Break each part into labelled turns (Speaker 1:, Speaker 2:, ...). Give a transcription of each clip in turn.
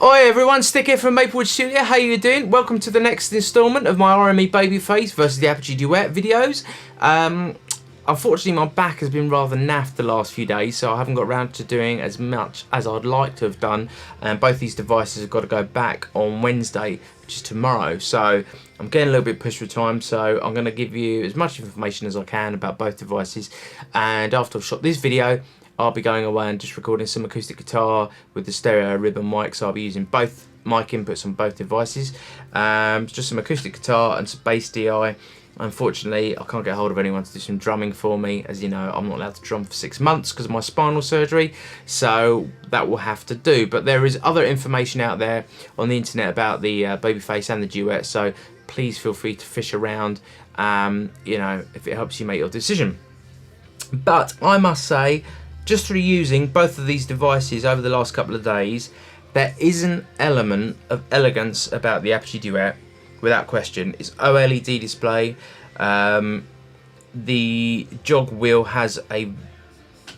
Speaker 1: Oi everyone, Stick here from Maplewood Studio. How you doing? Welcome to the next instalment of my RME Babyface versus the Apogee Duet videos. Unfortunately, my back has been rather naffed the last few days, so I haven't got around to doing as much as I'd like to have done. And both these devices have got to go back on Wednesday, which is tomorrow. So I'm getting a little bit pushed for time, so I'm going to give you as much information as I can about both devices. And after I've shot this video, I'll be going away and just recording some acoustic guitar with the stereo ribbon mic, so I'll be using both mic inputs on both devices. Just some acoustic guitar and some bass DI. Unfortunately, I can't get hold of anyone to do some drumming for me. As you know, I'm not allowed to drum for 6 months because of my spinal surgery, so that will have to do. But there is other information out there on the internet about the Babyface and the Duet, so please feel free to fish around, you know, if it helps you make your decision. But I must say, just through using both of these devices over the last couple of days, there is an element of elegance about the Apogee Duet, without question. It's OLED display. The jog wheel has a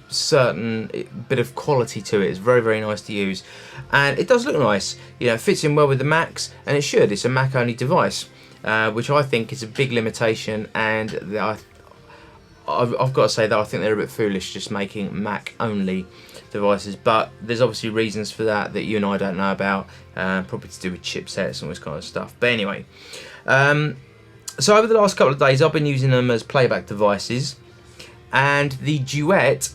Speaker 1: certain bit of quality to it. It's very, very nice to use, and it does look nice. You know, it fits in well with the Macs, and it should. It's a Mac only device, which I think is a big limitation, and I've got to say that I think they're a bit foolish just making Mac only devices, but there's obviously reasons for that you and I don't know about, probably to do with chipsets and all this kind of stuff. But anyway, so over the last couple of days I've been using them as playback devices, and the Duet,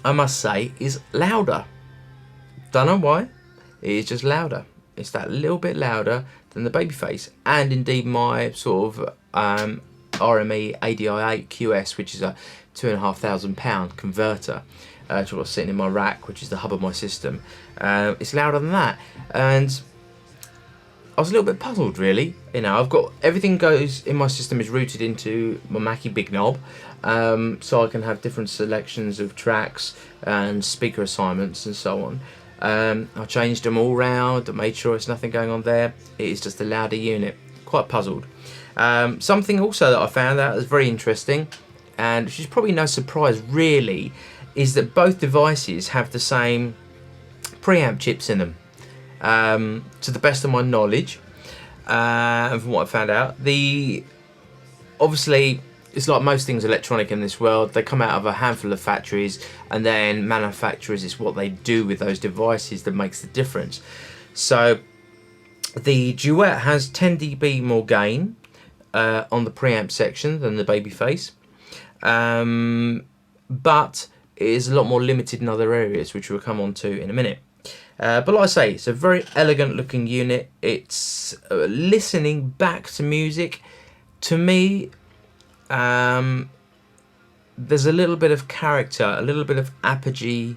Speaker 1: I must say, is louder. Don't know why, it is just louder. It's that little bit louder than the Babyface, and indeed my sort of RME ADAT QS, which is a £2,500 converter, which I've got sitting in my rack, which is the hub of my system. It's louder than that, and I was a little bit puzzled, really. You know, I've got everything goes in my system is routed into my Mackie Big Knob, so I can have different selections of tracks and speaker assignments and so on. I changed them all round, I made sure there's nothing going on there. It is just a louder unit. Quite puzzled. Something also that I found out is very interesting, and which is probably no surprise really, is that both devices have the same preamp chips in them. To the best of my knowledge, and from what I found out, obviously it's like most things electronic in this world, they come out of a handful of factories, and then manufacturers, it's what they do with those devices that makes the difference. So the Duet has 10 dB more gain on the preamp section than the Babyface, but it is a lot more limited in other areas, which we'll come on to in a minute. But like I say, it's a very elegant looking unit. It's listening back to music. To me, there's a little bit of character, a little bit of Apogee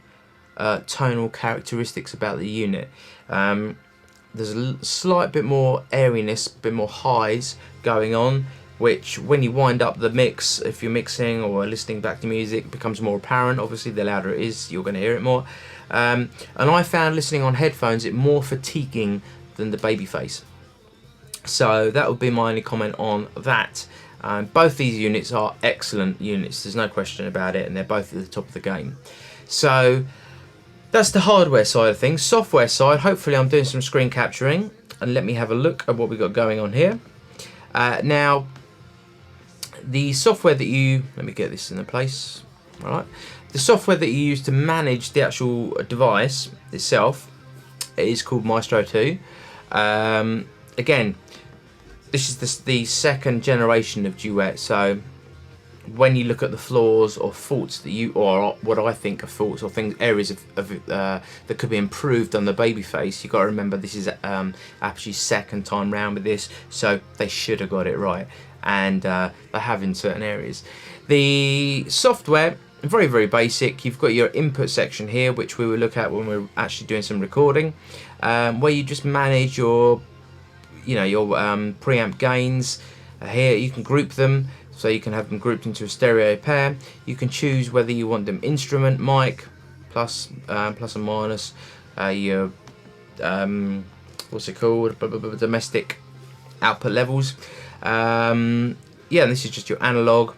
Speaker 1: tonal characteristics about the unit. There's a slight bit more airiness, a bit more highs going on, which when you wind up the mix, if you're mixing or listening back to music, becomes more apparent. Obviously, the louder it is, you're going to hear it more. And I found listening on headphones it more fatiguing than the Babyface. So that would be my only comment on that. Both these units are excellent units, there's no question about it, and they're both at the top of the game. So that's the hardware side of things. Software side, hopefully I'm doing some screen capturing, and let me have a look at what we've got going on here. Now, the software that let me get this in place. All right, the software that you use to manage the actual device itself is called Maestro 2. Again, this is the second generation of Duet, so when you look at the flaws or faults that or what I think are faults or areas that could be improved on the Babyface, you've got to remember this is Apogee's second time round with this, so they should have got it right, and they have in certain areas. The software, very, very basic. You've got your input section here, which we will look at when we're actually doing some recording, where you just manage your preamp gains. Here you can group them, so you can have them grouped into a stereo pair. You can choose whether you want them instrument, mic, plus and minus, your what's it called, domestic output levels. Yeah, and this is just your analog.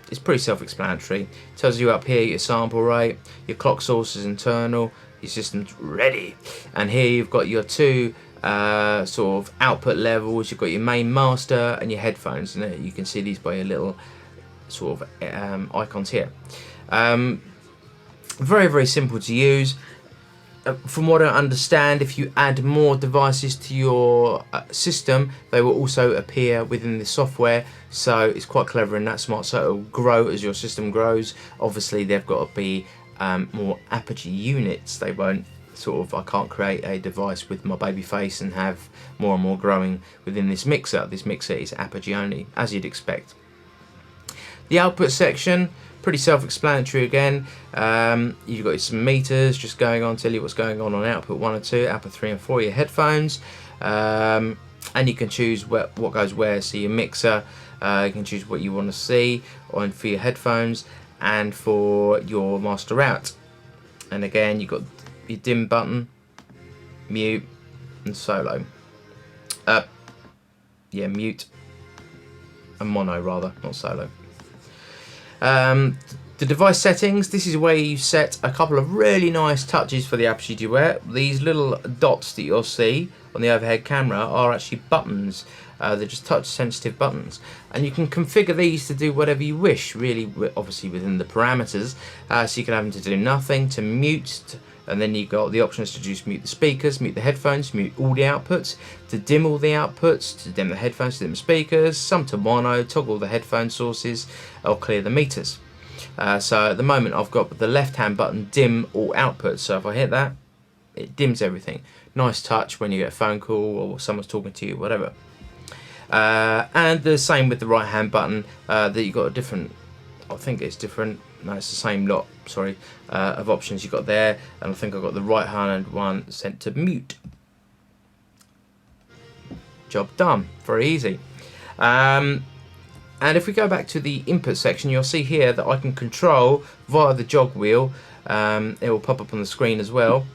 Speaker 1: It's pretty self-explanatory. Tells you up here your sample rate, your clock source is internal, your system's ready. And here you've got your two sort of output levels. You've got your main master and your headphones, and you can see these by your little sort of icons here. Very, very simple to use. From what I understand, if you add more devices to your system, they will also appear within the software, so it's quite clever and that smart, so it will grow as your system grows. Obviously they've got to be more Apogee units. They won't sort of, I can't create a device with my Babyface and have more and more growing within this mixer. This mixer is Apogee only, as you'd expect. The output section, pretty self-explanatory again. You've got some meters just going on, tell you what's going on output 1 and 2, output 3 and 4, your headphones, and you can choose what goes where. So your mixer, you can choose what you want to see on for your headphones and for your master out. And again, you've got your dim button, mute, and solo. Yeah, mute and mono rather, not solo. The device settings, this is where you set a couple of really nice touches for the Apogee Duet. These little dots that you'll see on the overhead camera are actually buttons. They're just touch sensitive buttons, and you can configure these to do whatever you wish, really, obviously within the parameters. So you can have them to do nothing, to mute, and then you've got the options to just mute the speakers, mute the headphones, mute all the outputs, to dim all the outputs, to dim the headphones, to dim the speakers, some to mono, toggle the headphone sources, or clear the meters. So at the moment I've got the left hand button, dim all outputs, so if I hit that, it dims everything. Nice touch when you get a phone call or someone's talking to you, whatever. And the same with the right hand button, that you've got a different, I think it's different, no, it's the same lot, sorry, of options you've got there, and I think I've got the right hand one set to mute. Job done, very easy. And if we go back to the input section, you'll see here that I can control via the jog wheel, it will pop up on the screen as well,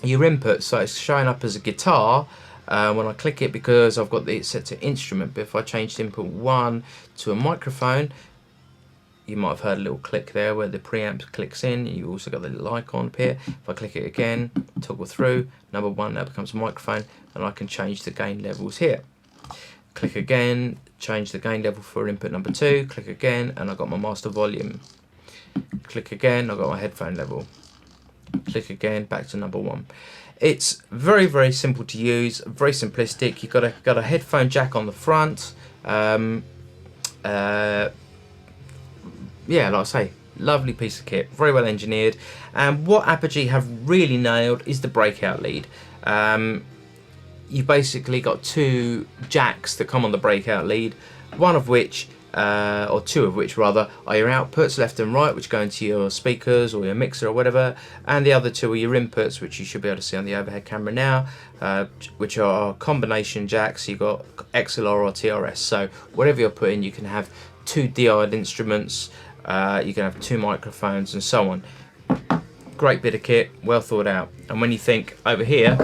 Speaker 1: your input. So it's showing up as a guitar when I click it because I've got it set to instrument, but if I changed input 1 to a microphone, you might have heard a little click there where the preamp clicks in. You also got the little icon up here. If I click it again, toggle through, number 1 now becomes a microphone, and I can change the gain levels here. Click again, change the gain level for input number 2, click again, and I've got my master volume. Click again, I've got my headphone level. Click again, back to number 1. It's very, very simple to use, very simplistic. You've got a headphone jack on the front. Yeah, like I say, lovely piece of kit, very well engineered. And what Apogee have really nailed is the breakout lead. You've basically got 2 jacks that come on the breakout lead, one of which, or 2 of which rather, are your outputs left and right, which go into your speakers or your mixer or whatever, and the other 2 are your inputs, which you should be able to see on the overhead camera now, which are combination jacks. You've got XLR or TRS, so whatever you're putting, you can have 2 DI'd instruments, you can have 2 microphones and so on. Great bit of kit, well thought out. And when you think over here,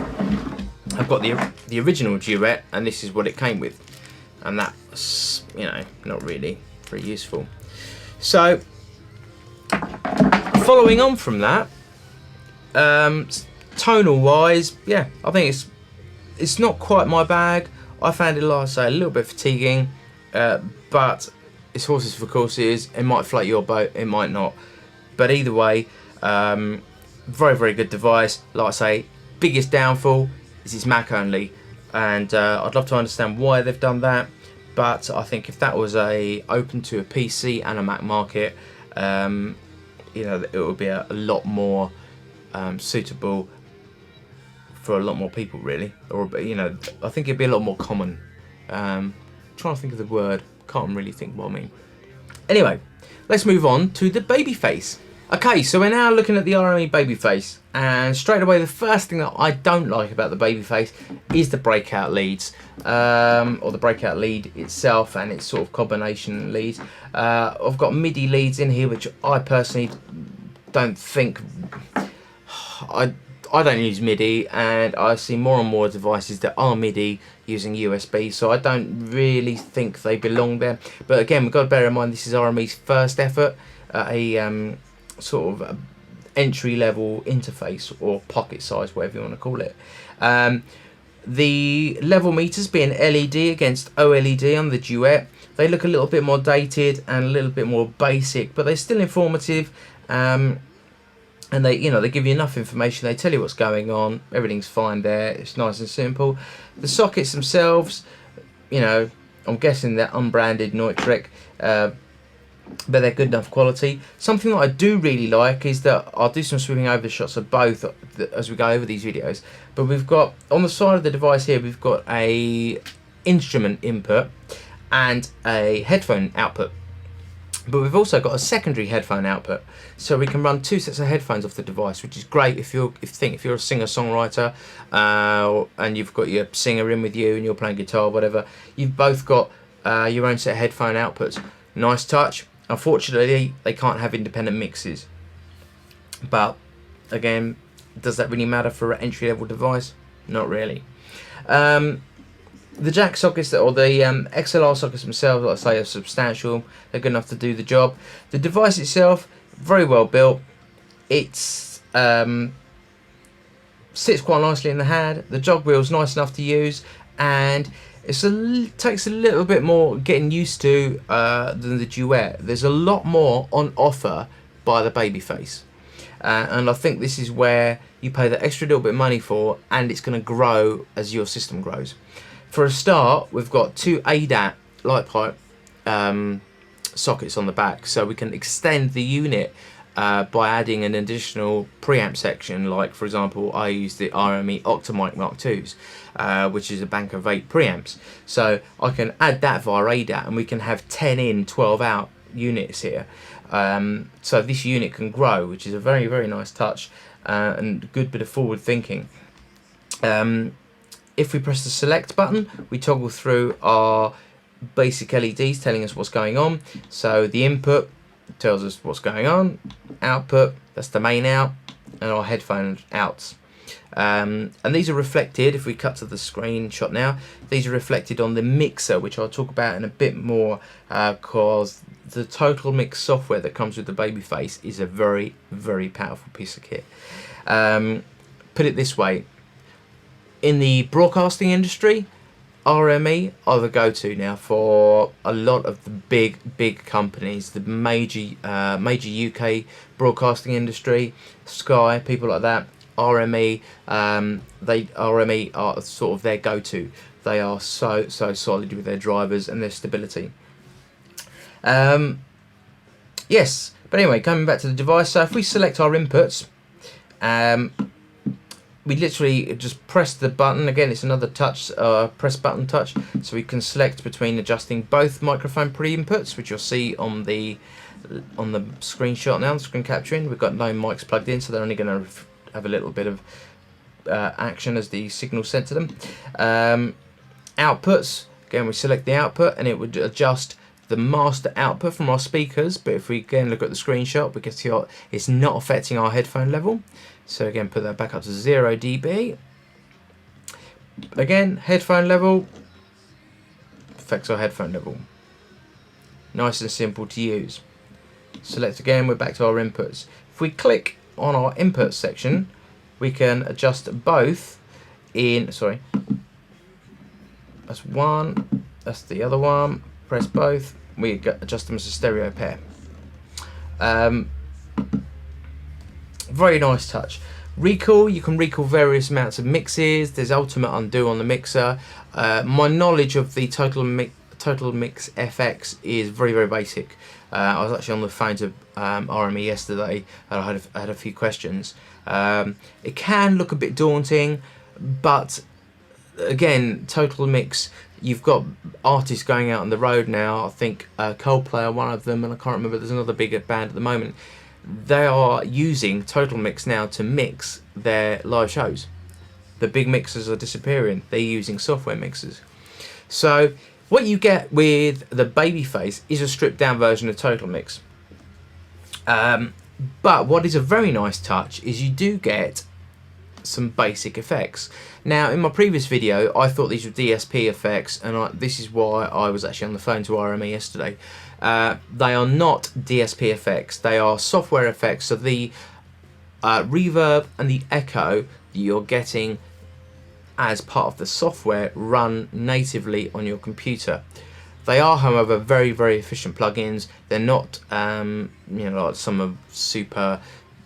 Speaker 1: I've got the original Duet, and this is what it came with, and that's, you know, not really very useful. So following on from that, tonal wise, yeah, I think it's not quite my bag. I found it, like I say, a little bit fatiguing, but it's horses for courses. It might float your boat, it might not, but either way, very, very good device. Like I say, biggest downfall is it's Mac only, and I'd love to understand why they've done that, but I think if that was open to a PC and a Mac market, you know, it would be a lot more suitable for a lot more people, really, or, you know, I think it'd be a lot more common. Trying to think of the word, can't really think what I mean. Anyway, let's move on to the Babyface. Okay, so we're now looking at the RME Babyface, and straight away the first thing that I don't like about the Babyface is the breakout leads, or the breakout lead itself and its sort of combination leads. I've got MIDI leads in here, which I personally don't think, I don't use MIDI, and I see more and more devices that are MIDI using USB, so I don't really think they belong there. But again, we've got to bear in mind this is RME's first effort at a sort of entry-level interface, or pocket size, whatever you want to call it. The level meters being LED against OLED on the Duet, they look a little bit more dated and a little bit more basic, but they're still informative. And they give you enough information. They tell you what's going on. Everything's fine there. It's nice and simple. The sockets themselves, I'm guessing they're unbranded Neutrik, but they're good enough quality. Something that I do really like is that I'll do some swimming over the shots of both as we go over these videos. But we've got on the side of the device here, we've got a instrument input and a headphone output. But we've also got a secondary headphone output, so we can run 2 sets of headphones off the device, which is great if you're a singer-songwriter and you've got your singer in with you and you're playing guitar, whatever. You've both got your own set of headphone outputs. Nice touch. Unfortunately, they can't have independent mixes. But again, does that really matter for an entry-level device? Not really. The jack sockets, or the XLR sockets themselves, like I say, are substantial. They're good enough to do the job. The device itself, very well built. It's sits quite nicely in the hand. The jog wheel's nice enough to use, and takes a little bit more getting used to than the Duet. There's a lot more on offer by the Babyface, and I think this is where you pay that extra little bit of money for, and it's going to grow as your system grows. For a start, we've got 2 ADAT light pipe sockets on the back, so we can extend the unit by adding an additional preamp section. Like, for example, I use the RME Octamic Mark IIs, which is a bank of 8 preamps. So I can add that via ADAT, and we can have 10 in, 12 out units here. So this unit can grow, which is a very, very nice touch and a good bit of forward thinking. If we press the select button, we toggle through our basic LEDs telling us what's going on. So the input tells us what's going on, output, that's the main out, and our headphone outs. And these are reflected, if we cut to the screenshot now, these are reflected on the mixer, which I'll talk about in a bit more, because the Total Mix software that comes with the Babyface is a very, very powerful piece of kit. Put it this way, in the broadcasting industry, RME are the go-to now for a lot of the big companies, the major UK broadcasting industry, Sky, people like that. RME are sort of their go-to. They are so solid with their drivers and their stability. Yes, but anyway, coming back to the device. So if we select our inputs, we literally just press the button. Again, it's another touch, press button touch, so we can select between adjusting both microphone pre-inputs, which you'll see on the screenshot now, the screen capturing. We've got no mics plugged in, so they're only going to have a little bit of action as the signal sent to them. Outputs, again, we select the output, and it would adjust the master output from our speakers. But if we again look at the screenshot, we can see it's not affecting our headphone level. So again, put that back up to 0 dB. Again, headphone level affects our headphone level. Nice and simple to use. Select again, we're back to our inputs. If we click on our input section, we can adjust both in, sorry, that's one, that's the other one. Press both, we adjust them as a stereo pair. Very nice touch. Recall, you can recall various amounts of mixes. There's ultimate undo on the mixer. My knowledge of the Total Mix FX is very, very basic. I was actually on the phone to RME yesterday, and I had a few questions. It can look a bit daunting, but again, Total Mix, you've got artists going out on the road now. I think Coldplay are one of them, and I can't remember, there's another bigger band at the moment. They are using Total Mix now to mix their live shows. The big mixers are disappearing. They're using software mixers. So what you get with the Babyface is a stripped down version of Total Mix. But what is a very nice touch is you do get some basic effects. Now, in my previous video, I thought these were DSP effects, and this is why I was actually on the phone to RME yesterday. They are not DSP effects, they are software effects. So the reverb and the echo that you're getting as part of the software run natively on your computer. They are, however, very, very efficient plugins. They're not, like some super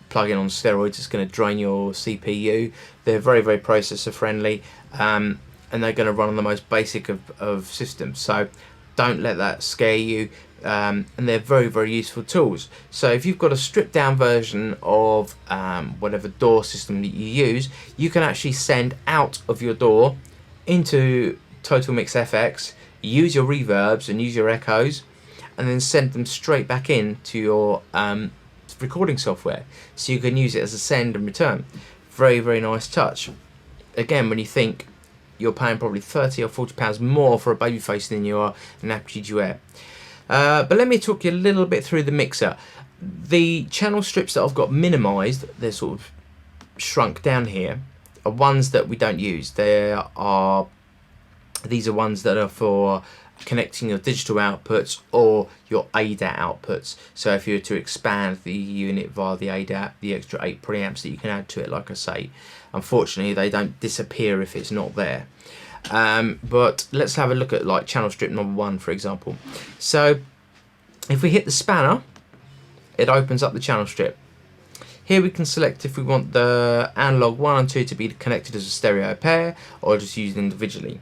Speaker 1: plugin on steroids. It's going to drain your CPU. They're very, very processor friendly, and they're going to run on the most basic of systems. So don't let that scare you. And they're very, very useful tools. So if you've got a stripped down version of whatever DAW system that you use, you can actually send out of your DAW into Total Mix FX, use your reverbs and use your echoes, and then send them straight back in to your recording software, so you can use it as a send and return. Very, very nice touch. Again, when you think you're paying probably £30 or £40 more for a Babyface than you are an Apogee Duet. But let me talk you a little bit through the mixer. The channel strips that I've got minimised, they're sort of shrunk down here, are ones that we don't use. These are ones that are for connecting your digital outputs or your ADAT outputs. So if you were to expand the unit via the ADAT, the extra 8 preamps that you can add to it, like I say, unfortunately they don't disappear if it's not there. But let's have a look at like channel strip number 1, for example. So if we hit the spanner, it opens up the channel strip. Here we can select if we want the analog 1 and 2 to be connected as a stereo pair or just used individually.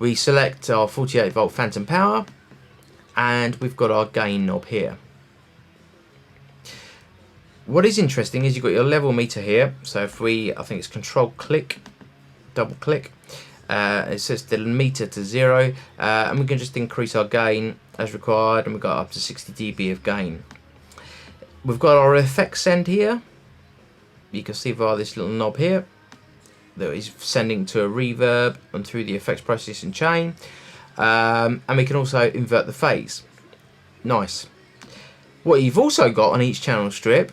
Speaker 1: We select our 48 volt phantom power, and we've got our gain knob here. What is interesting is you've got your level meter here. So if I think it's control click, double click, it sets the meter to 0, and we can just increase our gain as required, and we've got up to 60 dB of gain. We've got our effects send here. You can see via this little knob here that is sending to a reverb and through the effects processing chain, and we can also invert the phase. Nice. What you've also got on each channel strip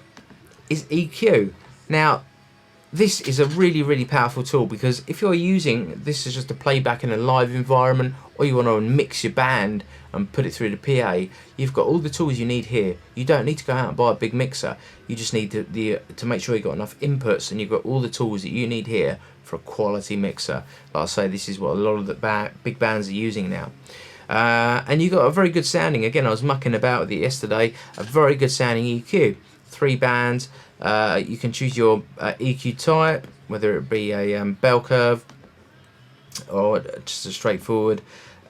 Speaker 1: is EQ. Now this is a really, really powerful tool, because if you're using this as just a playback in a live environment, or you want to mix your band and put it through the PA, you've got all the tools you need here. You don't need to go out and buy a big mixer. You just need to make sure you've got enough inputs, and you've got all the tools that you need here for a quality mixer. Like I say, this is what a lot of the big bands are using now. And you've got a very good sounding. Again, I was mucking about with it yesterday. A very good sounding EQ. 3 bands. You can choose your EQ type, whether it be a bell or just a straightforward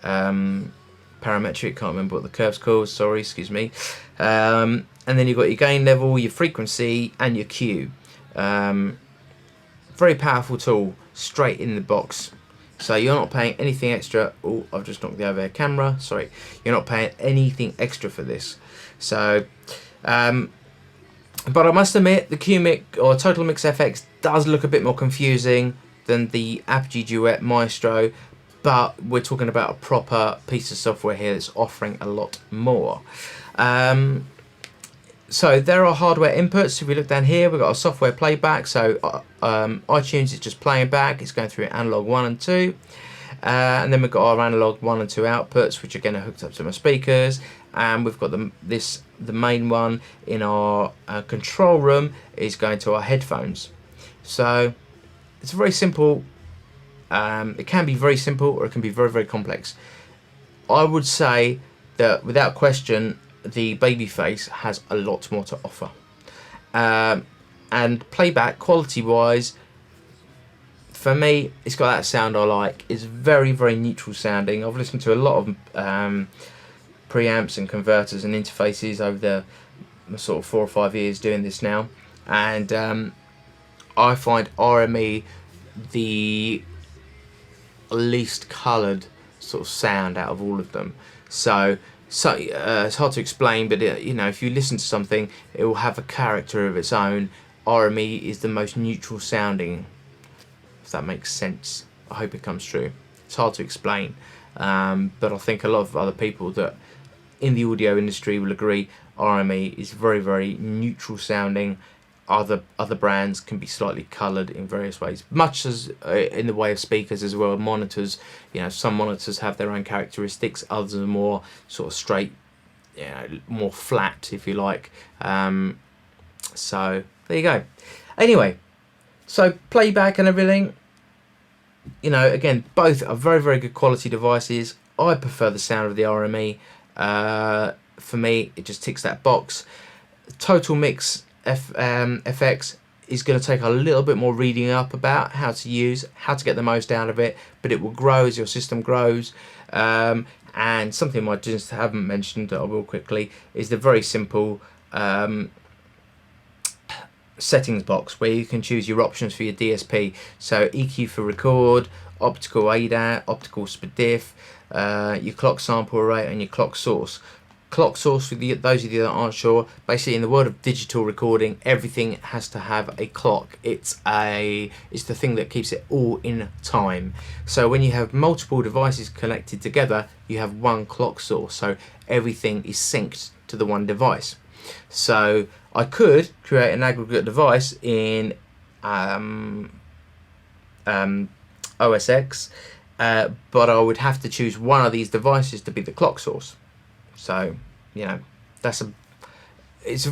Speaker 1: parametric. Can't remember what the curve's called, sorry, excuse me. And then you've got your gain level, your frequency, and your Q. Very powerful tool, straight in the box. So you're not paying anything extra. Oh, I've just knocked the overhead camera, sorry. You're not paying anything extra for this. So but I must admit, the Q-Mix or Total Mix FX does look a bit more confusing than the Apogee Duet Maestro, but we're talking about a proper piece of software here that's offering a lot more. So there are hardware inputs. If we look down here, we've got our software playback. So iTunes is just playing back. It's going through analog 1 and 2. And then we've got our analog 1 and 2 outputs, which again are hooked up to my speakers. And we've got the main one in our control room is going to our headphones. So it's very simple. It can be very simple, or it can be very, very complex. I would say that without question, the Babyface has a lot more to offer. And playback quality wise, for me, it's got that sound I like. It's very, very neutral sounding. I've listened to a lot of preamps and converters and interfaces over the sort of 4 or 5 years doing this now, and I find RME the least coloured sort of sound out of all of them. So it's hard to explain, but you know, if you listen to something, it will have a character of its own. RME is the most neutral sounding, if that makes sense. I hope it comes true. It's hard to explain, but I think a lot of other people that in the audio industry will agree RME is very, very neutral sounding. Other brands can be slightly coloured in various ways, much as in the way of speakers as well. Monitors, you know, some monitors have their own characteristics, others are more sort of straight, you know, more flat, if you like. So there you go. Anyway, so playback and everything, you know, again, both are very, very good quality devices. I prefer the sound of the RME. For me, it just ticks that box. Total Mix FX is going to take a little bit more reading up about how to use, how to get the most out of it, but it will grow as your system grows. And something I just haven't mentioned that I will quickly is the very simple settings box where you can choose your options for your DSP. So EQ for record, optical ADAT, optical SPDIF, your clock sample rate and your clock source. Clock source, for those of you that aren't sure, basically in the world of digital recording, everything has to have a clock. It's the thing that keeps it all in time. So when you have multiple devices connected together, you have one clock source. So everything is synced to the one device. So I could create an aggregate device in OS X, but I would have to choose one of these devices to be the clock source. So, you know, it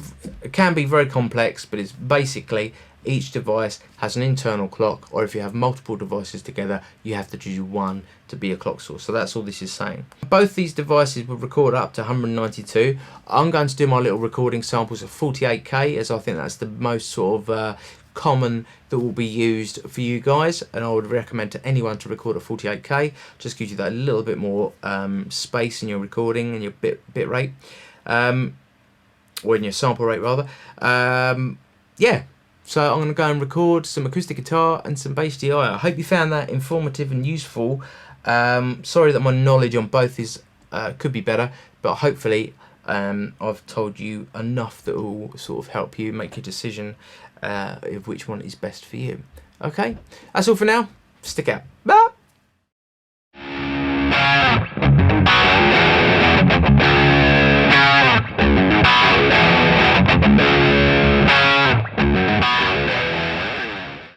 Speaker 1: can be very complex, but it's basically each device has an internal clock, or if you have multiple devices together, you have to choose one to be a clock source. So that's all this is saying. Both these devices will record up to 192. I'm going to do my little recording samples at 48K, as I think that's the most sort of common that will be used for you guys, and I would recommend to anyone to record at 48K. Just gives you that little bit more space in your recording and your bit rate, or in your sample rate rather. Yeah, so I'm going to go and record some acoustic guitar and some bass DI. I hope you found that informative and useful. Sorry that my knowledge on both is could be better, but hopefully I've told you enough that will sort of help you make a decision of which one is best for you. Okay, that's all for now. Stick out. Bye.